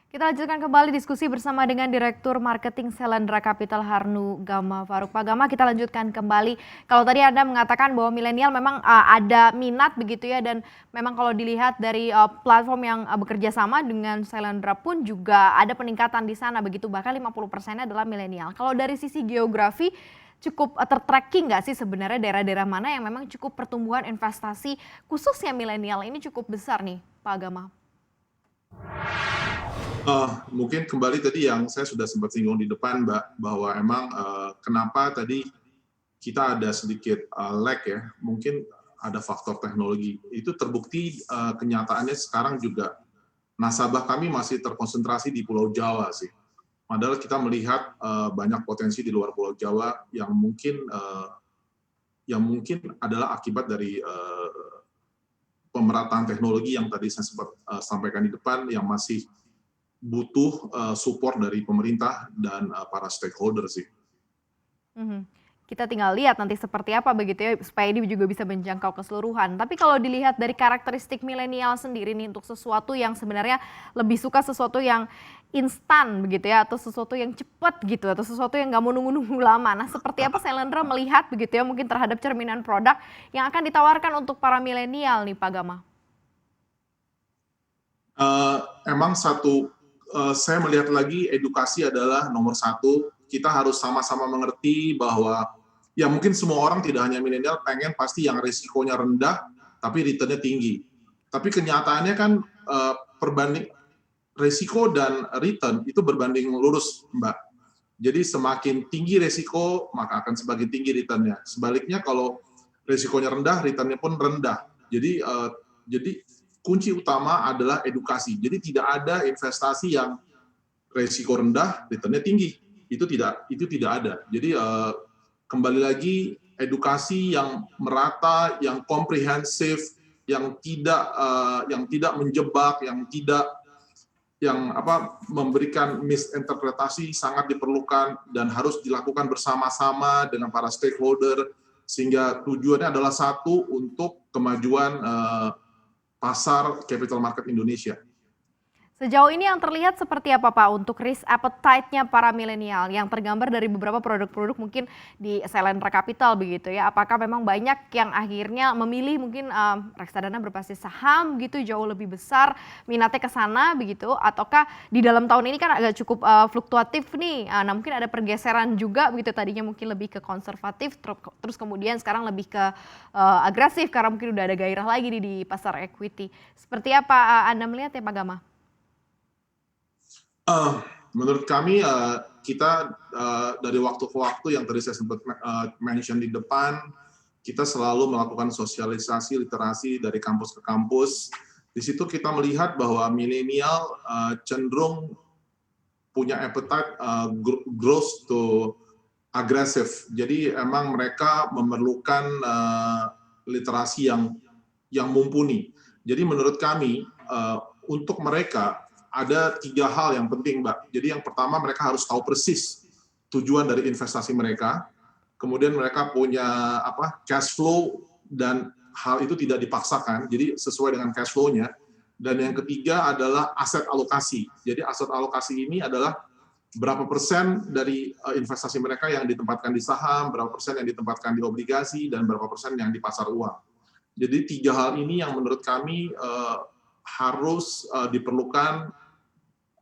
Kita lanjutkan kembali diskusi bersama dengan Direktur Marketing Selendra Capital Harnu Gama Faruk. Pak Gama, kita lanjutkan kembali. Kalau tadi Anda mengatakan bahwa milenial memang ada minat begitu ya, dan memang kalau dilihat dari platform yang bekerja sama dengan Selendra pun juga ada peningkatan di sana begitu, bahkan 50%-nya adalah milenial. Kalau dari sisi geografi cukup tertracking nggak sih sebenarnya daerah-daerah mana yang memang cukup pertumbuhan investasi khususnya milenial ini cukup besar nih, Pak Gama? Mungkin kembali tadi yang saya sudah sempat singgung di depan, Mbak, bahwa emang kenapa tadi kita ada sedikit lag ya, mungkin ada faktor teknologi. Itu terbukti kenyataannya sekarang juga nasabah kami masih terkonsentrasi di Pulau Jawa sih. Padahal kita melihat banyak potensi di luar Pulau Jawa yang mungkin adalah akibat dari pemerataan teknologi yang tadi saya sempat sampaikan di depan, yang masih butuh support dari pemerintah dan para stakeholder sih. Kita tinggal lihat nanti seperti apa begitu ya, supaya ini juga bisa menjangkau keseluruhan. Tapi kalau dilihat dari karakteristik milenial sendiri nih, untuk sesuatu yang sebenarnya lebih suka sesuatu yang instan begitu ya, atau sesuatu yang cepat gitu, atau sesuatu yang nggak mau nunggu-nunggu lama. Nah, seperti apa Selendra melihat begitu ya, mungkin terhadap cerminan produk yang akan ditawarkan untuk para milenial nih, Pak Gama? Emang saya melihat lagi edukasi adalah nomor satu. Kita harus sama-sama mengerti bahwa ya mungkin semua orang, tidak hanya milenial, pengen pasti yang risikonya rendah tapi returnnya tinggi. Tapi kenyataannya kan perbanding risiko dan return itu berbanding lurus, Mbak. Jadi semakin tinggi risiko maka akan semakin tinggi returnnya. Sebaliknya kalau risikonya rendah, returnnya pun rendah. Jadi kunci utama adalah edukasi. Jadi tidak ada investasi yang risiko rendah, returnnya tinggi. Itu tidak ada. Jadi kembali lagi, edukasi yang merata, yang komprehensif, yang tidak menjebak, yang memberikan misinterpretasi sangat diperlukan dan harus dilakukan bersama-sama dengan para stakeholder, sehingga tujuannya adalah satu, untuk kemajuan pasar capital market Indonesia. Sejauh ini yang terlihat seperti apa Pak untuk risk appetite-nya para milenial yang tergambar dari beberapa produk-produk mungkin di Selendra Capital begitu ya. Apakah memang banyak yang akhirnya memilih mungkin reksadana berbasis saham gitu jauh lebih besar minatnya ke sana begitu, ataukah di dalam tahun ini kan agak cukup fluktuatif nih. Nah, mungkin ada pergeseran juga begitu, tadinya mungkin lebih ke konservatif terus kemudian sekarang lebih ke agresif karena mungkin udah ada gairah lagi nih di pasar equity. Seperti apa Anda melihat ya Pak Gama? Menurut kami, kita dari waktu ke waktu yang tadi saya sempat mention di depan, kita selalu melakukan sosialisasi literasi dari kampus ke kampus. Di situ kita melihat bahwa milenial cenderung punya appetite growth to agresif. Jadi emang mereka memerlukan literasi yang mumpuni. Jadi menurut kami, untuk mereka ada 3 hal yang penting, Mbak. Jadi yang pertama, mereka harus tahu persis tujuan dari investasi mereka. Kemudian mereka punya cash flow, dan hal itu tidak dipaksakan, jadi sesuai dengan cash flow-nya. Dan yang ketiga adalah aset alokasi. Jadi aset alokasi ini adalah berapa persen dari investasi mereka yang ditempatkan di saham, berapa persen yang ditempatkan di obligasi, dan berapa persen yang di pasar uang. Jadi 3 hal ini yang menurut kami harus diperlukan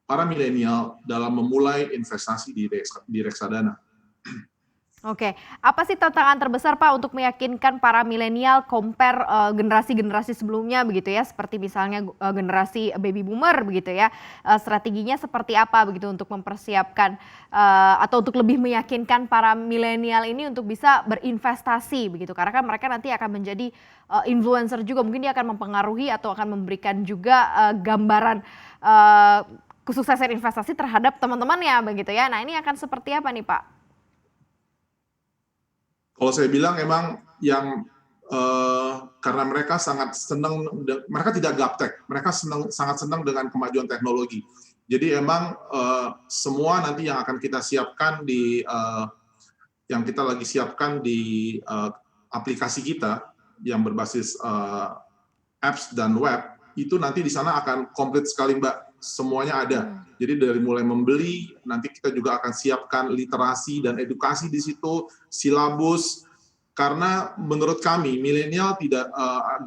para milenial dalam memulai investasi di reksadana. Oke, apa sih tantangan terbesar Pak untuk meyakinkan para milenial compare generasi-generasi sebelumnya begitu ya, seperti misalnya generasi baby boomer begitu ya, strateginya seperti apa begitu untuk mempersiapkan atau untuk lebih meyakinkan para milenial ini untuk bisa berinvestasi begitu, karena kan mereka nanti akan menjadi influencer juga, mungkin dia akan mempengaruhi atau akan memberikan juga gambaran kesuksesan investasi terhadap teman-temannya begitu ya. Nah, ini akan seperti apa nih Pak? Kalau saya bilang emang yang karena mereka sangat senang, mereka tidak gaptek, mereka sangat senang dengan kemajuan teknologi. Jadi emang semua nanti yang akan kita siapkan yang kita lagi siapkan di aplikasi kita yang berbasis apps dan web, itu nanti di sana akan komplit sekali, Mbak. semuanya ada. Jadi dari mulai membeli, nanti kita juga akan siapkan literasi dan edukasi di situ, silabus, karena menurut kami milenial tidak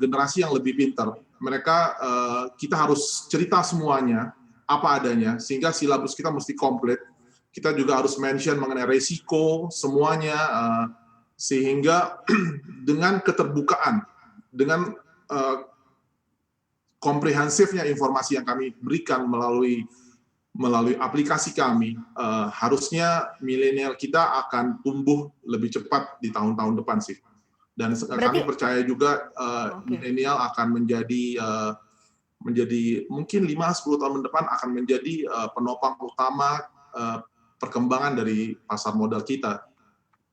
generasi yang lebih pintar. Mereka kita harus cerita semuanya apa adanya, sehingga silabus kita mesti komplit. Kita juga harus mention mengenai resiko semuanya, sehingga dengan keterbukaan, dengan komprehensifnya informasi yang kami berikan melalui aplikasi kami, harusnya milenial kita akan tumbuh lebih cepat di tahun-tahun depan sih. Dan kami percaya juga milenial akan menjadi mungkin 5-10 tahun depan akan menjadi penopang utama perkembangan dari pasar modal kita.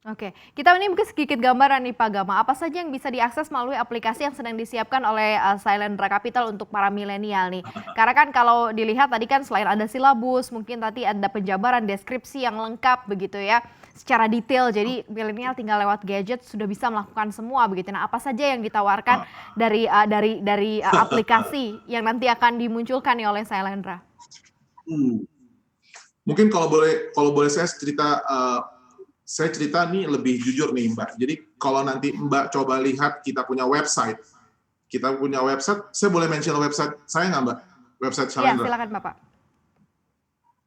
Oke, kita ini mungkin sedikit gambaran nih Pak Gama, apa saja yang bisa diakses melalui aplikasi yang sedang disiapkan oleh Sailendra Capital untuk para milenial nih. Karena kan kalau dilihat tadi kan selain ada silabus, mungkin tadi ada penjabaran, deskripsi yang lengkap begitu ya, secara detail. Jadi milenial tinggal lewat gadget sudah bisa melakukan semua begitu. Nah, apa saja yang ditawarkan dari aplikasi yang nanti akan dimunculkan nih oleh Sailendra? Mungkin kalau boleh saya cerita nih lebih jujur nih Mbak. Jadi kalau nanti Mbak coba lihat kita punya website, saya boleh mention website saya nggak Mbak? Website Sailendra. Ya, silakan Bapak.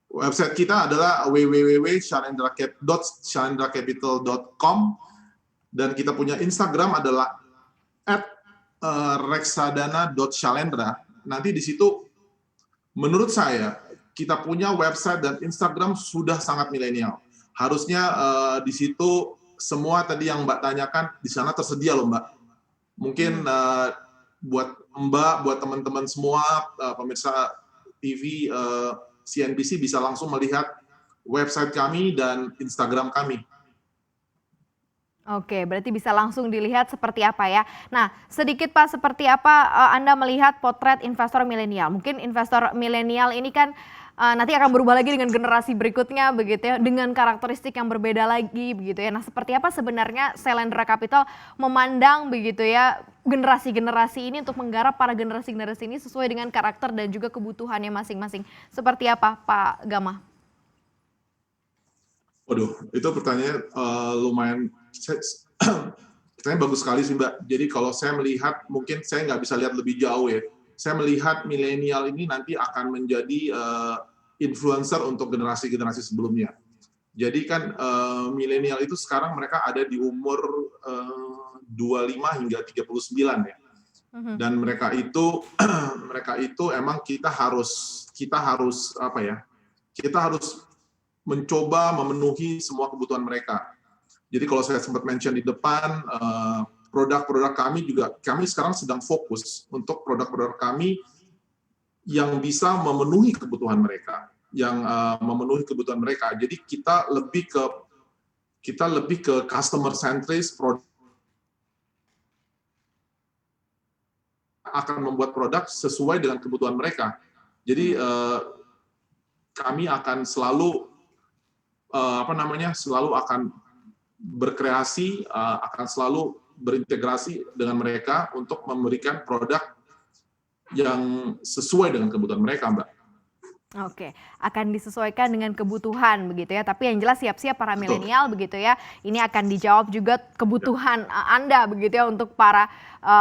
Website kita adalah www.sailendracapital.com dan kita punya Instagram adalah @reksadana.syailendra. Nanti di situ menurut saya kita punya website dan Instagram sudah sangat milenial. Harusnya di situ semua tadi yang Mbak tanyakan di sana tersedia loh Mbak. Mungkin buat Mbak, buat teman-teman semua pemirsa TV CNBC bisa langsung melihat website kami dan Instagram kami. Oke, berarti bisa langsung dilihat seperti apa ya. Nah, sedikit Pak, seperti apa Anda melihat potret investor milenial? Mungkin investor milenial ini kan nanti akan berubah lagi dengan generasi berikutnya begitu ya, dengan karakteristik yang berbeda lagi begitu ya. Nah, seperti apa sebenarnya Sailendra Capital memandang begitu ya generasi-generasi ini untuk menggarap para generasi-generasi ini sesuai dengan karakter dan juga kebutuhannya masing-masing. Seperti apa Pak Gama? Waduh, itu pertanyaan lumayan, pertanyaan bagus sekali sih Mbak. Jadi kalau saya melihat, mungkin saya nggak bisa lihat lebih jauh ya. Saya melihat milenial ini nanti akan menjadi influencer untuk generasi-generasi sebelumnya. Jadi kan milenial itu sekarang mereka ada di umur 25 hingga 39 ya. Dan mereka itu emang kita harus apa ya? Kita harus mencoba memenuhi semua kebutuhan mereka. Jadi kalau saya sempat mention di depan, produk-produk kami sekarang sedang fokus untuk produk-produk kami yang bisa memenuhi kebutuhan mereka, Jadi kita lebih ke customer centris, akan membuat produk sesuai dengan kebutuhan mereka. Jadi kami akan selalu selalu akan berkreasi, akan selalu berintegrasi dengan mereka untuk memberikan produk yang sesuai dengan kebutuhan mereka, Mbak. Oke, akan disesuaikan dengan kebutuhan begitu ya. Tapi yang jelas siap-siap para milenial begitu ya. Ini akan dijawab juga kebutuhan Anda begitu ya untuk para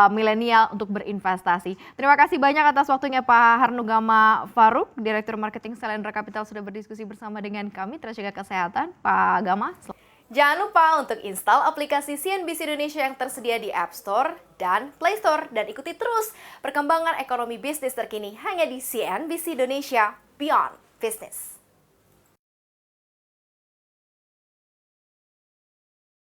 milenial untuk berinvestasi. Terima kasih banyak atas waktunya Pak Harnugama Faruk, Direktur Marketing Sailendra Capital sudah berdiskusi bersama dengan kami. Terjaga kesehatan, Pak Gama. Jangan lupa untuk install aplikasi CNBC Indonesia yang tersedia di App Store dan Play Store. Dan ikuti terus perkembangan ekonomi bisnis terkini hanya di CNBC Indonesia Beyond Business.